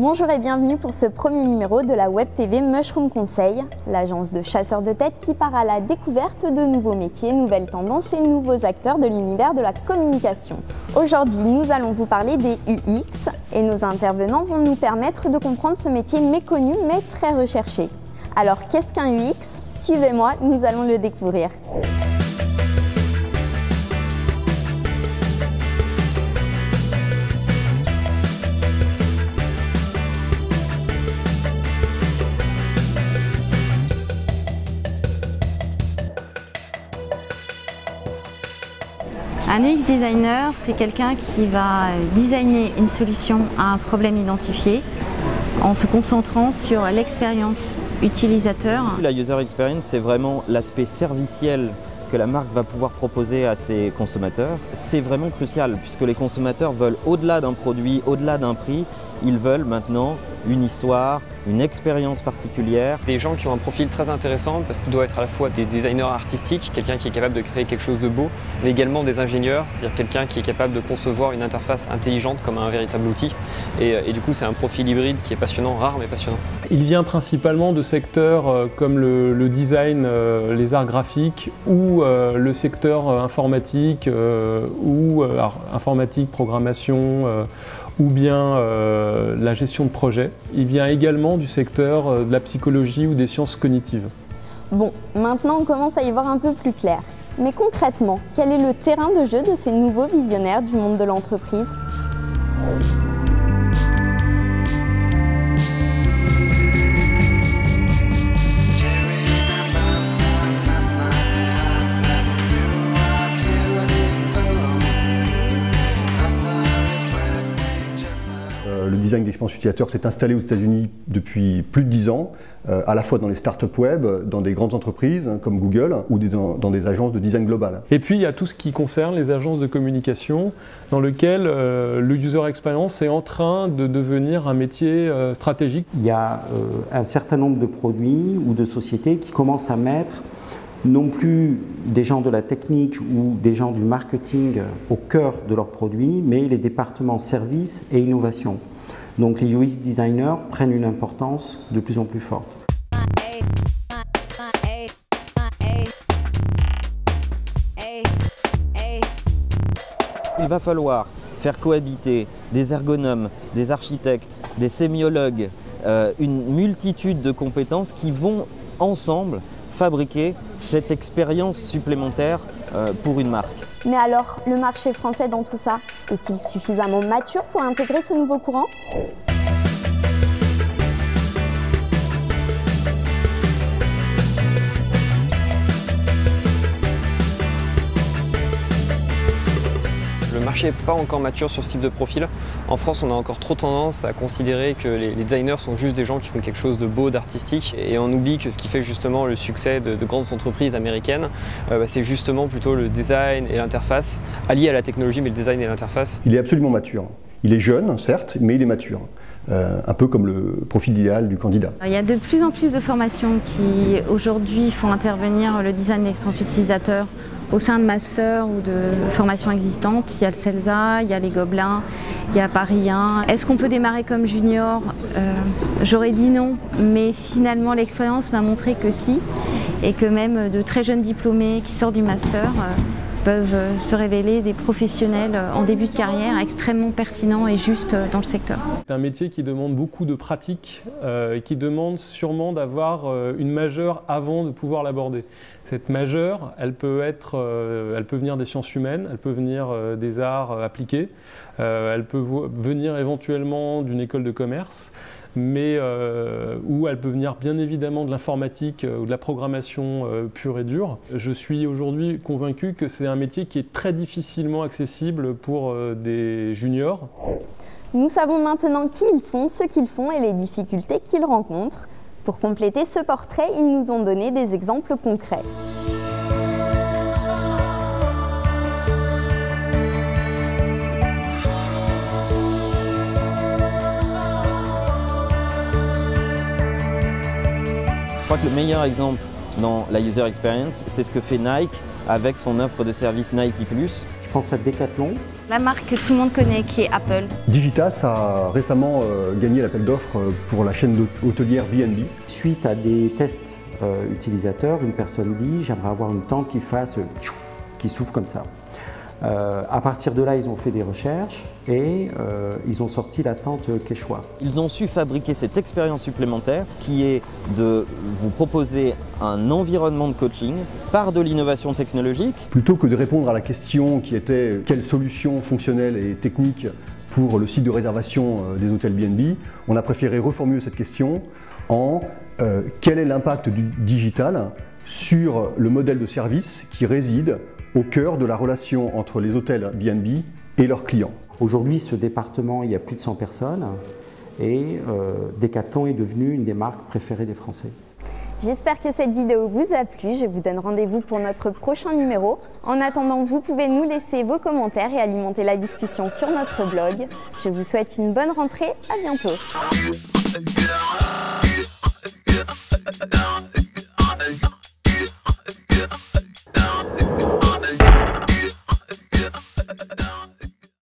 Bonjour et bienvenue pour ce premier numéro de la Web TV Mushroom Conseil, l'agence de chasseurs de tête qui part à la découverte de nouveaux métiers, nouvelles tendances et nouveaux acteurs de l'univers de la communication. Aujourd'hui, nous allons vous parler des UX et nos intervenants vont nous permettre de comprendre ce métier méconnu mais très recherché. Alors qu'est-ce qu'un UX? Suivez-moi, nous allons le découvrir. Un UX designer, c'est quelqu'un qui va designer une solution à un problème identifié en se concentrant sur l'expérience utilisateur. La user experience, c'est vraiment l'aspect serviciel que la marque va pouvoir proposer à ses consommateurs. C'est vraiment crucial puisque les consommateurs veulent, au-delà d'un produit, au-delà d'un prix, ils veulent maintenant une histoire, une expérience particulière. Des gens qui ont un profil très intéressant parce qu'ils doivent être à la fois des designers artistiques, quelqu'un qui est capable de créer quelque chose de beau, mais également des ingénieurs, c'est-à-dire quelqu'un qui est capable de concevoir une interface intelligente comme un véritable outil. Et du coup, c'est un profil hybride qui est passionnant, rare mais passionnant. Il vient principalement de secteurs comme le design, les arts graphiques ou le secteur informatique informatique, programmation ou bien la gestion de projet. Il vient également du secteur de la psychologie ou des sciences cognitives. Bon, maintenant on commence à y voir un peu plus clair. Mais concrètement, quel est le terrain de jeu de ces nouveaux visionnaires du monde de l'entreprise ? Le design d'expérience utilisateur s'est installé aux États-Unis depuis plus de 10 ans, à la fois dans les startups web, dans des grandes entreprises comme Google ou dans des agences de design global. Et puis il y a tout ce qui concerne les agences de communication dans lequel le user experience est en train de devenir un métier stratégique. Il y a un certain nombre de produits ou de sociétés qui commencent à mettre non plus des gens de la technique ou des gens du marketing au cœur de leurs produits, mais les départements services et innovation. Donc les UX designers prennent une importance de plus en plus forte. Il va falloir faire cohabiter des ergonomes, des architectes, des sémiologues, une multitude de compétences qui vont ensemble fabriquer cette expérience supplémentaire pour une marque. Mais alors, le marché français dans tout ça, est-il suffisamment mature pour intégrer ce nouveau courant ? Le marché n'est pas encore mature sur ce type de profil. En France, on a encore trop tendance à considérer que les designers sont juste des gens qui font quelque chose de beau, d'artistique. Et on oublie que ce qui fait justement le succès de grandes entreprises américaines, c'est justement plutôt le design et l'interface, alliés à la technologie, mais le design et l'interface. Il est absolument mature. Il est jeune, certes, mais il est mature. Un peu comme le profil idéal du candidat. Il y a de plus en plus de formations qui aujourd'hui font intervenir le design d'expérience utilisateur au sein de masters ou de formations existantes. Il y a le CELSA, il y a les Gobelins, il y a Paris 1. Est-ce qu'on peut démarrer comme junior? J'aurais dit non, mais finalement l'expérience m'a montré que si, et que même de très jeunes diplômés qui sortent du master peuvent se révéler des professionnels en début de carrière extrêmement pertinents et justes dans le secteur. C'est un métier qui demande beaucoup de pratique et qui demande sûrement d'avoir une majeure avant de pouvoir l'aborder. Cette majeure, elle peut venir des sciences humaines, elle peut venir des arts appliqués, elle peut venir éventuellement d'une école de commerce, mais où elle peut venir bien évidemment de l'informatique ou de la programmation pure et dure. Je suis aujourd'hui convaincu que c'est un métier qui est très difficilement accessible pour des juniors. Nous savons maintenant qui ils sont, ce qu'ils font et les difficultés qu'ils rencontrent. Pour compléter ce portrait, ils nous ont donné des exemples concrets. Je crois que le meilleur exemple dans la user experience, c'est ce que fait Nike avec son offre de service Nike+. Je pense à Decathlon. La marque que tout le monde connaît, qui est Apple. Digitas a récemment gagné l'appel d'offres pour la chaîne hôtelière B&B. Suite à des tests utilisateurs, une personne dit « j'aimerais avoir une tente qui s'ouvre comme ça ». À partir de là, ils ont fait des recherches et ils ont sorti la tente Quechua. Ils ont su fabriquer cette expérience supplémentaire qui est de vous proposer un environnement de coaching par de l'innovation technologique. Plutôt que de répondre à la question qui était quelle solution fonctionnelle et technique pour le site de réservation des hôtels B&B, on a préféré reformuler cette question en quel est l'impact du digital sur le modèle de service qui réside au cœur de la relation entre les hôtels B&B et leurs clients. Aujourd'hui, ce département, il y a plus de 100 personnes et Decathlon est devenu une des marques préférées des Français. J'espère que cette vidéo vous a plu. Je vous donne rendez-vous pour notre prochain numéro. En attendant, vous pouvez nous laisser vos commentaires et alimenter la discussion sur notre blog. Je vous souhaite une bonne rentrée. À bientôt.